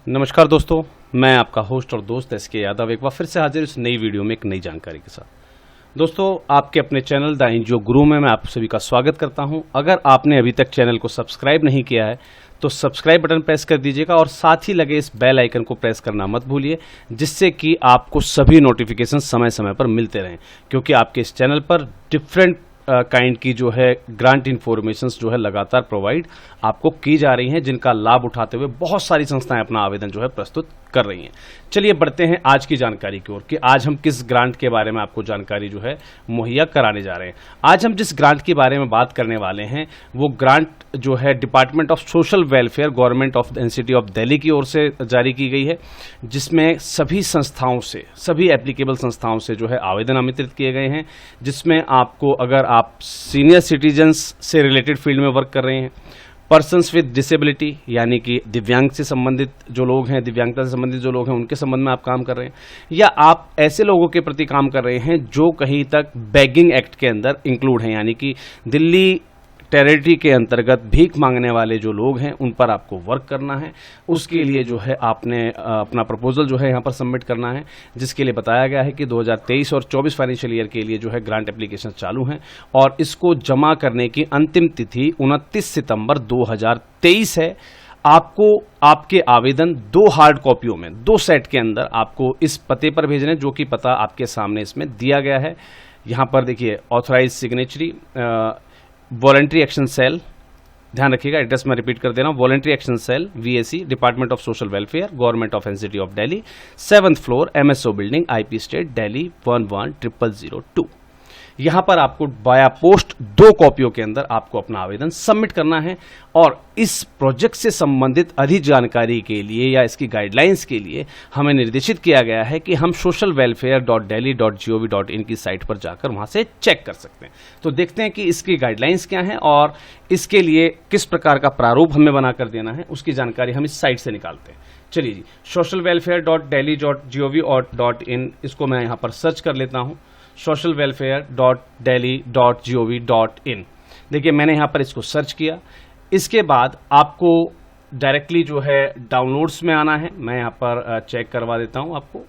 नमस्कार दोस्तों, मैं आपका होस्ट और दोस्त एस के यादव एक बार फिर से हाजिर इस नई वीडियो में एक नई जानकारी के साथ। दोस्तों, आपके अपने चैनल द एनजीओ गुरु में मैं आप सभी का स्वागत करता हूं। अगर आपने अभी तक चैनल को सब्सक्राइब नहीं किया है तो सब्सक्राइब बटन प्रेस कर दीजिएगा और साथ ही लगे इस बेल आइकन को प्रेस करना मत भूलिए, जिससे कि आपको सभी नोटिफिकेशन समय समय पर मिलते रहें, क्योंकि आपके इस चैनल पर डिफरेंट काइंड की जो है ग्रांट इन्फॉर्मेशंस जो है लगातार प्रोवाइड आपको की जा रही हैं, जिनका लाभ उठाते हुए बहुत सारी संस्थाएं अपना आवेदन जो है प्रस्तुत कर रही हैं। चलिए बढ़ते हैं आज की जानकारी की ओर कि आज हम किस ग्रांट के बारे में आपको जानकारी जो है मुहैया कराने जा रहे हैं। आज हम जिस ग्रांट के बारे में बात करने वाले हैं वो ग्रांट जो है department of social welfare government of the NCT of Delhi की ओर से जारी की गई है, जिसमें सभी संस्थाओं से, सभी एप्लीकेबल संस्थाओं से जो है आवेदन आमंत्रित किए गए हैं, जिसमें आपको, अगर आप सीनियर सिटीजन्स से रिलेटेड फील्ड में वर्क कर रहे हैं, पर्सन्स विद डिसेबिलिटी यानी कि दिव्यांग से संबंधित जो लोग हैं, दिव्यांगता से संबंधित जो लोग हैं, उनके संबंध में आप काम कर रहे हैं, या आप ऐसे लोगों के प्रति काम कर रहे हैं जो कहीं तक बेगिंग एक्ट के अंदर इंक्लूड हैं, यानी कि दिल्ली टेरिटरी के अंतर्गत भीख मांगने वाले जो लोग हैं उन पर आपको वर्क करना है। उसके लिए जो है आपने अपना प्रपोजल जो है यहाँ पर सबमिट करना है, जिसके लिए बताया गया है कि 2023 और 24 फाइनेंशियल ईयर के लिए जो है ग्रांट एप्लीकेशन चालू हैं और इसको जमा करने की अंतिम तिथि 29 सितंबर 2023 है। आपको आपके आवेदन 2 हार्ड कॉपियों में 2 सेट के अंदर आपको इस पते पर भेजने, जो कि पता आपके सामने इसमें दिया गया है। यहाँ पर देखिए, authorise signatory voluntary action cell, ध्यान रखिएगा एड्रेस मैं रिपीट कर दे रहा हूँ, voluntary action cell VAC department of social welfare government of NCT of Delhi, 7th floor MSO building IP estate Delhi 110002। यहाँ पर आपको बाया पोस्ट 2 कॉपियों के अंदर आपको अपना आवेदन सबमिट करना है। और इस प्रोजेक्ट से संबंधित अधिक जानकारी के लिए या इसकी गाइडलाइंस के लिए हमें निर्देशित किया गया है कि हम socialwelfare.delhi.gov.in की साइट पर जाकर वहां से चेक कर सकते हैं। तो देखते हैं कि इसकी गाइडलाइंस क्या है और इसके लिए किस प्रकार का प्रारूप हमें बनाकर देना है, उसकी जानकारी हम इस साइट से निकालते हैं। चलिए जी, socialwelfare.delhi.gov.in इसको मैं यहाँ पर सर्च कर लेता हूँ, socialwelfare.delhi.gov.in। देखिए, मैंने यहाँ पर इसको सर्च किया। इसके बाद आपको डायरेक्टली जो है डाउनलोड्स में आना है। मैं यहाँ पर चेक करवा देता हूँ आपको।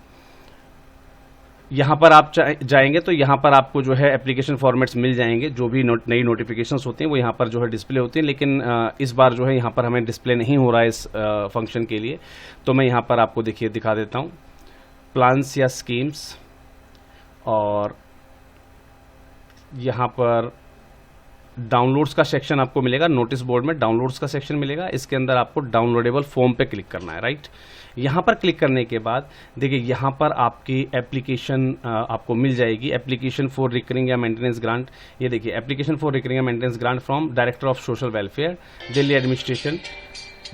यहाँ पर आप जाएंगे तो यहाँ पर आपको जो है एप्लीकेशन फॉर्मेट्स मिल जाएंगे, जो भी नई नोटिफिकेशंस होती हैं वो यहाँ पर जो है डिस्प्ले होती हैं, लेकिन इस बार जो है यहाँ पर हमें डिस्प्ले नहीं हो रहा है इस फंक्शन के लिए। तो मैं यहाँ पर आपको देखिए दिखा देता हूँ, प्लान्स या स्कीम्स, और यहाँ पर डाउनलोड्स का सेक्शन आपको मिलेगा। नोटिस बोर्ड में डाउनलोड्स का सेक्शन मिलेगा, इसके अंदर आपको डाउनलोडेबल फॉर्म पे क्लिक करना है, राइट। यहाँ पर क्लिक करने के बाद देखिए, यहाँ पर आपकी एप्लीकेशन आपको मिल जाएगी, एप्लीकेशन फॉर रिकरिंग या मेंटेनेंस ग्रांट। ये देखिए, एप्लीकेशन फॉर रिकरिंग या maintenance grant from director of social welfare Delhi administration,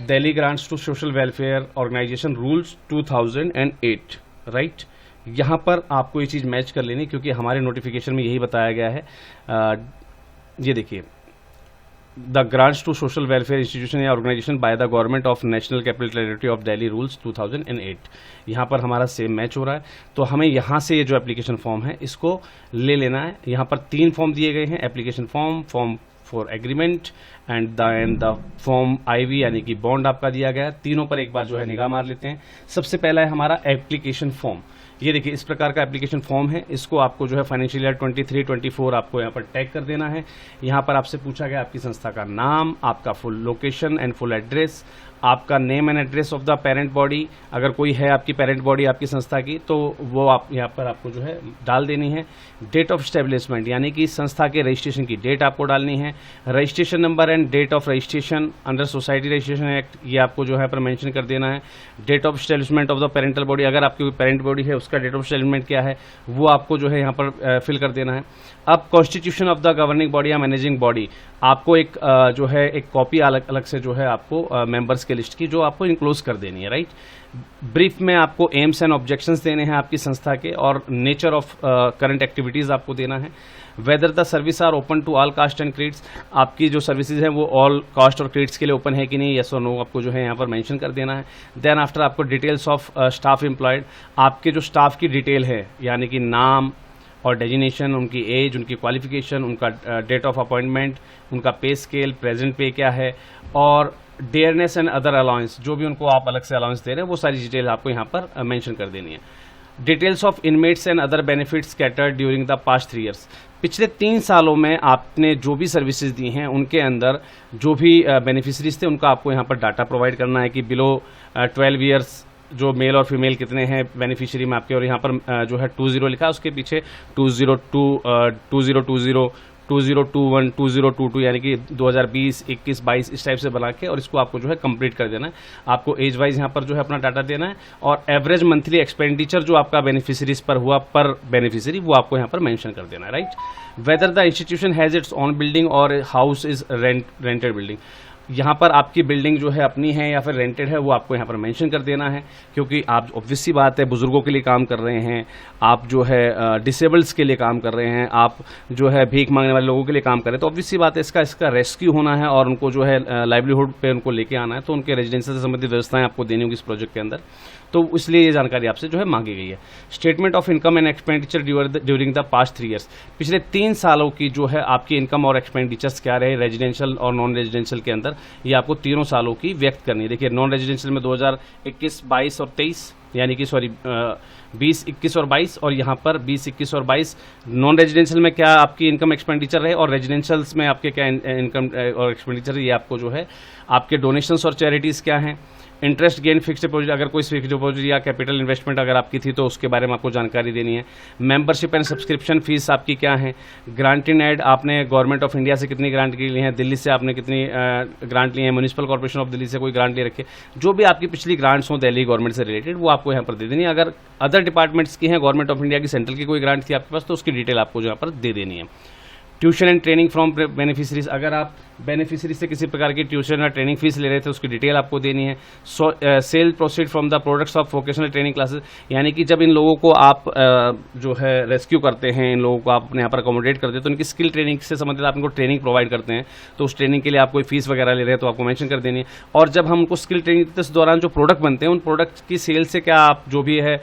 Delhi grants to social welfare organisation rules 2008, right. यहाँ पर आपको ये चीज़ मैच कर लेनी, क्योंकि हमारे नोटिफिकेशन में यही बताया गया है। ये देखिए, the grants to social welfare institution या organisation by the government of national capital territory of Delhi rules 2008, यहाँ पर हमारा सेम मैच हो रहा है। तो हमें यहाँ से ये जो एप्लीकेशन फॉर्म है इसको ले लेना है। यहाँ पर 3 फॉर्म दिए गए हैं, application form, form for agreement and the form IV यानी कि बॉन्ड आपका दिया गया है। तीनों पर एक बार जो है निगाह मार लेते हैं। सबसे पहला है हमारा एप्लीकेशन फॉर्म। ये देखिए, इस प्रकार का एप्लीकेशन फॉर्म है। इसको आपको जो है फाइनेंशियल ईयर 23-24 आपको यहाँ पर टैग कर देना है। यहाँ पर आपसे पूछा गया आपकी संस्था का नाम, आपका full location and full address, आपका name and address of the parent body, अगर कोई है आपकी पेरेंट बॉडी आपकी संस्था की तो वो आप यहाँ पर आपको जो है डाल देनी है। डेट ऑफ स्टेब्लिशमेंट यानी कि संस्था के रजिस्ट्रेशन की डेट आपको डालनी है। Registration number and date of registration under society registration act, ये आपको जो है पर मेंशन कर देना है। Date of establishment of the parental body, अगर आपकी कोई पेरेंट बॉडी है उसका डेट ऑफ स्टेब्लिशमेंट क्या है वो आपको जो है यहाँ पर फिल कर देना है। अब constitution of the governing body या मैनेजिंग बॉडी, आपको एक जो है एक कॉपी अलग अलग से जो है आपको मेंबर्स के लिस्ट की जो आपको इनक्लोज कर देनी है, राइट। ब्रीफ में आपको एम्स एंड ऑब्जेक्शंस देने हैं आपकी संस्था के, और नेचर ऑफ करंट एक्टिविटीज आपको देना है। Whether the service are open to all caste and creeds, आपकी जो सर्विसेज हैं वो ऑल कास्ट और क्रीड्स के लिए ओपन है कि नहीं, यस और नो आपको जो है यहाँ पर मेंशन कर देना है। देन आफ्टर आपको डिटेल्स ऑफ स्टाफ एम्प्लॉयड, आपके जो स्टाफ की डिटेल है यानी कि नाम और डेजिनेशन, उनकी एज, उनकी क्वालिफिकेशन, उनका डेट ऑफ अपॉइंटमेंट, उनका पे स्केल, प्रेजेंट पे क्या है, और डेयरनेस एंड अदर अलाउंस, जो भी उनको आप अलग से अलाउंस दे रहे हैं वो सारी डिटेल आपको यहाँ पर मेंशन कर देनी है। Details of inmates and other benefits catered during the past 3 years, पिछले 3 सालों में आपने जो भी सर्विसेज दी हैं उनके अंदर जो भी बेनिफिशरीज थे उनका आपको यहाँ पर डाटा प्रोवाइड करना है कि बिलो 12 ईयर्स जो मेल और फीमेल कितने हैं बेनिफिशियरी में आपके, और यहाँ पर जो है 20 लिखा है, उसके पीछे 2002, 2020, 2021, 2022 यानी कि 2020, 21, 22 इस टाइप से बना के, और इसको आपको जो है कंप्लीट कर देना है। आपको एज वाइज यहाँ पर जो है अपना डाटा देना है, और एवरेज मंथली एक्सपेंडिचर जो आपका बेनिफिशरीज पर हुआ पर बेनिफिशरी वो आपको यहाँ पर मेंशन कर देना है, right. Whether the institution has its own building और हाउस इज रेंटेड बिल्डिंग, यहाँ पर आपकी बिल्डिंग जो है अपनी है या फिर रेंटेड है वो आपको यहाँ पर मेंशन कर देना है, क्योंकि आप ऑब्वियस सी बात है बुजुर्गों के लिए काम कर रहे हैं, आप जो है डिसेबल्स के लिए काम कर रहे हैं, आप जो है भीख मांगने वाले लोगों के लिए काम कर रहे हैं, तो ऑब्वियस सी बात है इसका रेस्क्यू होना है और उनको जो है लाइवलीहुड पे उनको लेके आना है, तो उनके रेजिडेंशियल से संबंधित व्यवस्थाएं आपको देनी होगी इस प्रोजेक्ट के अंदर, तो इसलिए ये जानकारी आपसे जो है मांगी गई है। Statement of income and expenditure during the past 3 years, पिछले 3 सालों की जो है आपकी इनकम और एक्सपेंडिचर्स क्या रहे रेजिडेंशियल और नॉन रेजिडेंशियल के अंदर, ये आपको तीनों सालों की व्यक्त करनी है। देखिए नॉन रेजिडेंशियल में 2021, 22 और 23 यानी कि 20, 21 और 22, और यहाँ पर 20, 21 और 22 नॉन रेजिडेंशियल में क्या आपकी इनकम एक्सपेंडिचर रहे और रेजिडेंशियल्स में आपके क्या इनकम और एक्सपेंडिचर, ये आपको जो है आपके डोनेशंस और चैरिटीज़ क्या हैं, इंटरेस्ट गेन फिक्स्ड डिपॉजिट, अगर कोई फिक्स्ड डिपॉजिट या कैपिटल इन्वेस्टमेंट अगर आपकी थी तो उसके बारे में आपको जानकारी देनी है। मेंबरशिप एंड सब्सक्रिप्शन फीस आपकी क्या है, ग्रांट इन एड आपने गवर्नमेंट ऑफ इंडिया से कितनी ग्रांट ली है, दिल्ली से आपने कितनी ग्रांट ली है, म्यूनिसिपल कॉर्पोरेशन ऑफ दिल्ली से कोई ग्रांट ले रखे, जो भी आपकी पिछली ग्रांट्स हों दिल्ली गवर्नमेंट से रिलेटेड वो आपको यहाँ पर दे देनी है। अगर अदर डिपार्टमेंट्स की हैं, गवर्नमेंट ऑफ इंडिया की सेंट्रल की कोई ग्रांट थी आपके पास तो उसकी डिटेल आपको यहाँ पर दे देनी है। Tuition and training from beneficiaries, अगर आप बेनिफिशरी से किसी प्रकार की ट्यूशन या ट्रेनिंग फीस ले रहे थे उसकी डिटेल आपको देनी है। Cell proceed from the products of vocational training classes, यानी कि जब इन लोगों को आप जो है रेस्क्यू करते हैं, इन लोगों को आप अपने यहाँ पर अकोमोडेट करते हैं तो इनकी स्किल ट्रेनिंग से संबंधित आप इनको ट्रेनिंग प्रोवाइड करते हैं, तो उस ट्रेनिंग के लिए आप कोई फीस वगैरह ले रहे हैं तो आपको मेंशन कर देनी है। और जब हम उनको स्किल ट्रेनिंग देते हैं उस दौरान जो प्रोडक्ट बनते हैं उन प्रोडक्ट की सेल से क्या आप जो भी है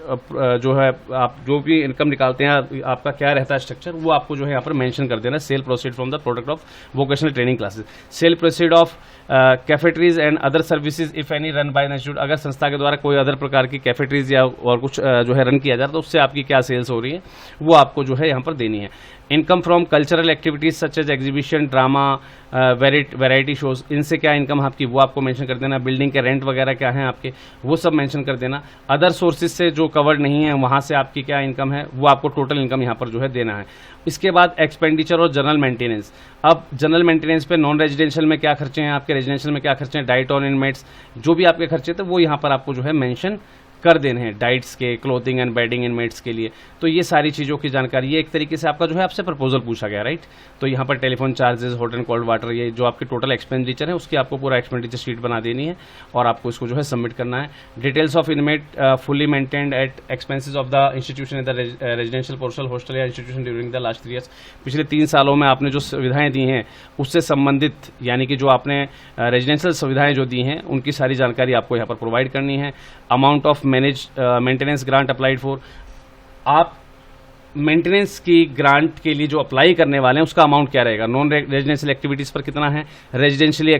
जो है आप जो भी इनकम निकालते हैं आपका क्या रहता है स्ट्रक्चर, वो आपको जो है यहाँ पर मेंशन कर देना। Sale proceed from the product of vocational training classes, sale proceed of cafeterias and other services if any run by institute, अगर संस्था के द्वारा कोई अदर प्रकार की कैफेटरीज या और कुछ जो है रन किया जा रहा है तो उससे आपकी क्या सेल्स हो रही है वो आपको जो है यहाँ पर देनी है। Income from cultural activities such as exhibition, drama, variety shows, इनसे क्या इनकम आपकी वो आपको मेंशन कर देना। बिल्डिंग के रेंट वगैरह क्या है आपके वो सब मेंशन कर देना। अदर सोर्सेज से जो कवर्ड नहीं है वहाँ से आपकी क्या इनकम है वो आपको टोटल इनकम यहाँ पर जो है देना है। इसके बाद एक्सपेंडिचर और जनरल मेंटेनेंस, अब जनरल मेंटेनेंस पे नॉन रेजिडेंशियल में क्या खर्चे हैं आपके, रेजिडेंशियल में क्या खर्चे हैं, डाइट और इनमेट्स जो भी आपके खर्चे थे वो यहाँ पर आपको जो है मेंशन कर देने हैं, डाइट्स के, क्लोथिंग एंड बेडिंग इनमेट्स के लिए। तो ये सारी चीज़ों की जानकारी, ये एक तरीके से आपका जो है आपसे प्रपोजल पूछा गया, राइट। तो यहाँ पर telephone charges, hot and cold water, ये जो आपकी टोटल एक्सपेंडिचर है उसकी आपको पूरा एक्सपेंडिचर शीट बना देनी है और आपको इसको जो है सबमिट करना है। Details of inmate fully maintained at expenses of the institution in the residential portion hostel या institution during the last 3 years, पिछले 3 सालों में आपने जो सुविधाएं दी हैं उससे संबंधित, यानी कि जो आपने रेजिडेंशियल सुविधाएं जो दी हैं उनकी सारी जानकारी आपको यहाँ पर प्रोवाइड करनी है। Amount of maintenance grant applied for, आप मेंटेनेंस की ग्रांट के लिए जो अप्लाई करने वाले हैं उसका अमाउंट क्या रहेगा, नॉन रेजिडेंशियल एक्टिविटीज पर कितना है, रेजिडेंशियली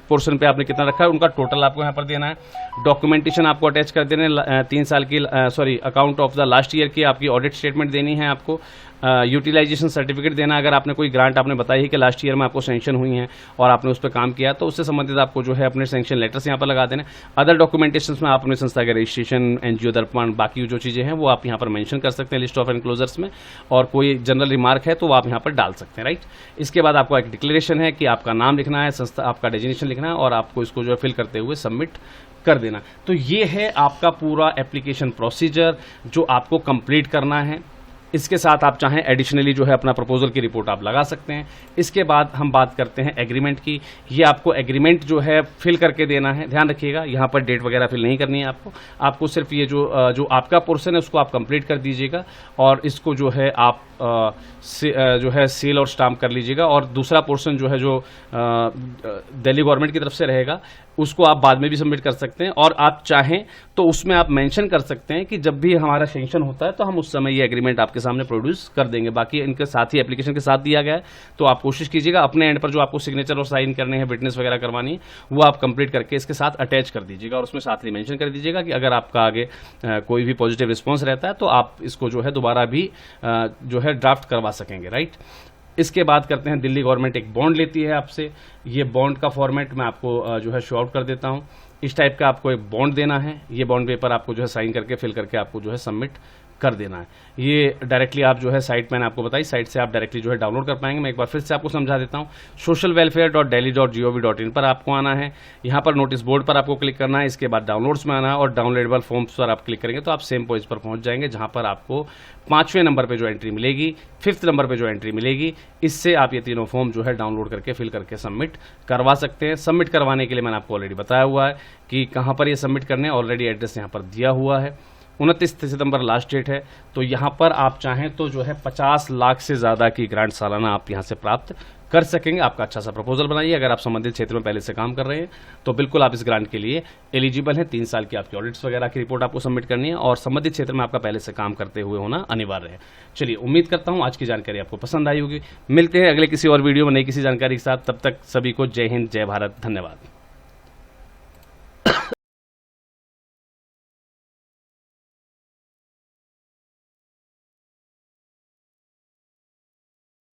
पोर्शन पे आपने कितना रखा है उनका टोटल आपको यहाँ पर देना है। डॉक्यूमेंटेशन आपको अटैच कर देने 3 साल की account of the last year की आपकी ऑडिट स्टेटमेंट देनी है आपको। यूटिलाइजेशन सर्टिफिकेट देना, अगर आपने कोई ग्रांट आपने बताई है कि लास्ट ईयर में आपको सैंक्शन हुई है और आपने उस पर काम किया तो उससे संबंधित आपको जो है अपने सैंक्शन लेटर्स यहाँ पर लगा देना। अदर डॉक्यूमेंटेशन में आप अपने संस्था का रजिस्ट्रेशन, एनजीओ दर्पण, बाकी जो चीज़ें हैं वो आप यहाँ पर मेंशन कर सकते हैं लिस्ट ऑफ एनक्लोजर्स में, और कोई जनरल रिमार्क है तो आप यहाँ पर डाल सकते हैं, राइट। इसके बाद आपको एक डिक्लेरेशन है कि आपका नाम लिखना है, संस्था आपका डेजिग्नेशन लिखना है और आपको इसको जो है फिल करते हुए सबमिट कर देना। तो ये है आपका पूरा एप्लीकेशन प्रोसीजर जो आपको कंप्लीट करना है। इसके साथ आप चाहें एडिशनली जो है अपना प्रपोजल की रिपोर्ट आप लगा सकते हैं। इसके बाद हम बात करते हैं एग्रीमेंट की। ये आपको एग्रीमेंट जो है फिल करके देना है, ध्यान रखिएगा यहाँ पर डेट वगैरह फिल नहीं करनी है आपको सिर्फ ये जो आपका पोर्शन है उसको आप कंप्लीट कर दीजिएगा और इसको जो है आप जो है सील और स्टाम्प कर लीजिएगा। और दूसरा पोर्शन जो है जो दिल्ली गवर्नमेंट की तरफ से रहेगा उसको आप बाद में भी सबमिट कर सकते हैं, और आप चाहें तो उसमें आप मेंशन कर सकते हैं कि जब भी हमारा सेंक्शन होता है तो हम उस समय ये एग्रीमेंट आपके सामने प्रोड्यूस कर देंगे। बाकी इनके साथ ही एप्लीकेशन के साथ दिया गया है, तो आप कोशिश कीजिएगा अपने एंड पर जो आपको सिग्नेचर और साइन करने हैं, विटनेस वगैरह करवानी है, वो आप कंप्लीट करके इसके साथ अटैच कर दीजिएगा, और उसमें साथ ही मेंशन कर दीजिएगा कि अगर आपका आगे कोई भी पॉजिटिव रिस्पॉन्स रहता है तो आप इसको जो है दोबारा भी जो है ड्राफ्ट करवा सकेंगे, राइट। इसके बाद करते हैं, दिल्ली गवर्नमेंट एक बॉन्ड लेती है आपसे। ये बॉन्ड का फॉर्मेट मैं आपको जो है शो आउट कर देता हूँ। इस टाइप का आपको एक बॉन्ड देना है। ये बॉन्ड पेपर आपको जो है साइन करके फिल करके आपको जो है सबमिट कर देना है। ये डायरेक्टली आप जो है साइट, मैंने आपको बताई, साइट से आप डायरेक्टली जो है डाउनलोड कर पाएंगे। मैं एक बार फिर से आपको समझा देता हूँ। socialwelfare.delhi.gov.in पर आपको आना है। यहाँ पर नोटिस बोर्ड पर आपको क्लिक करना है। इसके बाद डाउनलोड्स में आना है और डाउनलोडेबल फॉर्म्स पर आप क्लिक करेंगे तो आप सेम पेज पर पहुंच जाएंगे, जहां पर आपको 5वें नंबर पे जो एंट्री मिलेगी, 5th नंबर पे जो एंट्री मिलेगी, इससे आप ये तीनों फॉर्म जो है डाउनलोड करके फिल करके सबमिट करवा सकते हैं। सबमिट करवाने के लिए मैंने आपको ऑलरेडी बताया हुआ है कि कहाँ पर ये सबमिट करने, ऑलरेडी एड्रेस यहाँ पर दिया हुआ है। 29 सितंबर लास्ट डेट है। तो यहाँ पर आप चाहें तो जो है 50 लाख से ज़्यादा की ग्रांट सालाना आप यहाँ से प्राप्त कर सकेंगे। आपका अच्छा सा प्रपोजल बनाइए। अगर आप संबंधित क्षेत्र में पहले से काम कर रहे हैं तो बिल्कुल आप इस ग्रांट के लिए एलिजिबल हैं। 3 साल की आपकी ऑडिट्स वगैरह की रिपोर्ट आपको सबमिट करनी है और संबंधित क्षेत्र में आपका पहले से काम करते हुए होना अनिवार्य है। चलिए, उम्मीद करता हूँ आज की जानकारी आपको पसंद आई होगी। मिलते हैं अगले किसी और वीडियो में नई किसी जानकारी के साथ। तब तक सभी को जय हिंद, जय भारत, धन्यवाद।